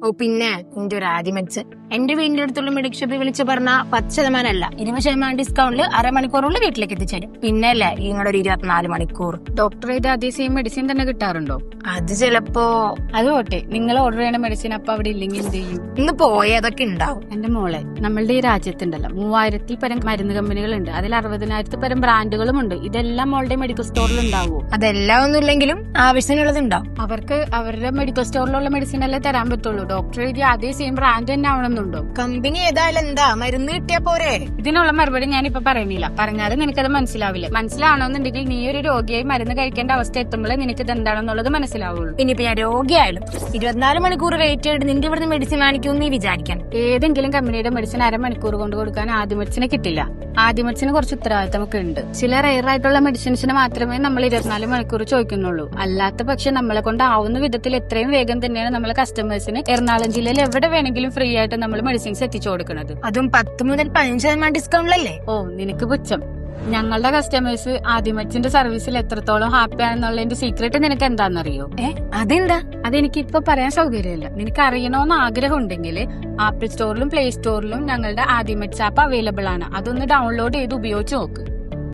ഓ പിന്നെ എന്റെ ഒരു ആദ്യം വെച്ച് എന്റെ വീടിന്റെ അടുത്തുള്ള മെഡിക്കൽ ഷോപ്പിൽ വിളിച്ച് പറഞ്ഞ 10% അല്ല 20% ഡിസ്കൗണ്ടിൽ അരമണിക്കൂറുള്ള വീട്ടിലേക്ക് എത്തിച്ചേരും. പിന്നെ അല്ലേ നിങ്ങളുടെ ഒരു 24 മണിക്കൂർ. ഡോക്ടർ ചെയ്ത് അതേ സെയിം മെഡിസിൻ തന്നെ കിട്ടാറുണ്ടോ? അത് ചിലപ്പോ അത് പോട്ടെ, നിങ്ങൾ ഓർഡർ ചെയ്യുന്ന മെഡിസിൻ അപ്പൊ അവിടെ ഇല്ലെങ്കിൽ എന്ത് ചെയ്യും? ഇന്ന് പോയതൊക്കെ ഉണ്ടാവും. എന്റെ മോളെ, നമ്മളുടെ ഈ രാജ്യത്തുണ്ടല്ലോ 3000 പരം മരുന്ന് കമ്പനികളുണ്ട്. അതിൽ 60,000 പരം ബ്രാൻഡുകളും ഉണ്ട്. ഇതെല്ലാം മോളുടെ മെഡിക്കൽ സ്റ്റോറിൽ ഉണ്ടാവുമോ? അതെല്ലാം ഒന്നും ഇല്ലെങ്കിലും ആവശ്യത്തിനുള്ളത് ഉണ്ടാവും. അവർക്ക് അവരുടെ മെഡിക്കൽ സ്റ്റോറിലുള്ള മെഡിസിൻ അല്ലേ തരാൻ പറ്റുള്ളൂ. ഡോക്ടർ എഴുതി അതേ സെയിം ബ്രാൻഡ് തന്നെ ആവണമെന്നുണ്ടോ? കമ്പനി ഏതായാലും എന്താ, മരുന്ന് കിട്ടിയാ പോരെ. ഇതിനുള്ള മറുപടി ഞാനിപ്പോ പറയുന്നില്ല. പറഞ്ഞാലും നിനക്കത് മനസ്സിലാവില്ല. മനസ്സിലാവണമെന്നുണ്ടെങ്കിൽ നീ ഒരു രോഗിയായി മരുന്ന് കഴിക്കേണ്ട അവസ്ഥ എത്തുമ്പോഴേ നിനക്ക് ഇത് എന്താണെന്നുള്ളത് മനസ്സിലാവുള്ളൂ. ഇനിയിപ്പോ ഞാൻ രോഗിയായാലും 24 മണിക്കൂർ വെയിറ്റ് ചെയ്തിട്ട് നിന്റെ ഇവിടുന്ന് മെഡിസിൻ വാങ്ങിക്കും നീ വിചാരിക്കണം. ഏതെങ്കിലും കമ്പനിയുടെ മെഡിസിൻ അരമണിക്കൂർ കൊണ്ട് കൊടുക്കാൻ ആദ്യ മെഡിസിനെ കിട്ടില്ല. ആദ്യ മെഡിസിന് കുറച്ച് ഉത്തരവാദിത്തം ഒക്കെ ഉണ്ട്. ചില റെയർ ആയിട്ടുള്ള മെഡിസിൻസിന് മാത്രമേ നമ്മൾ 24 മണിക്കൂർ ചോദിക്കുന്നുള്ളൂ. അല്ലാത്ത പക്ഷെ നമ്മളെ കൊണ്ട് ആവുന്ന വിധത്തിൽ എത്രയും വേഗം തന്നെയാണ് നമ്മൾ കസ്റ്റമേഴ്സിന് എറണാകുളം ജില്ലയിൽ എവിടെ വേണമെങ്കിലും ഫ്രീ ആയിട്ട് നമ്മൾ മെഡിസിൻസ് എത്തിച്ചു കൊടുക്കുന്നത്. അതും 10 മുതൽ 15% ഡിസ്കൗണ്ടിലല്ലേ? ഓ, നിനക്ക് പുച്ഛം. ഞങ്ങളുടെ കസ്റ്റമേഴ്സ് ആദ്യമച്ചിന്റെ സർവീസിൽ എത്രത്തോളം ഹാപ്പി ആണെന്നുള്ളതിന്റെ സീക്രട്ട് നിനക്ക് എന്താണെന്നറിയോ? അതെന്താ? അതെനിക്ക് ഇപ്പൊ പറയാൻ സൗകര്യമില്ല. നിനക്ക് അറിയണമെന്ന് ആഗ്രഹം ഉണ്ടെങ്കിൽ ആപ്പിൾ സ്റ്റോറിലും പ്ലേ സ്റ്റോറിലും ഞങ്ങളുടെ ആദ്യമച്ച് ആപ്പ് അവൈലബിൾ ആണ്. അതൊന്ന് ഡൗൺലോഡ് ചെയ്ത് ഉപയോഗിച്ച് നോക്ക്.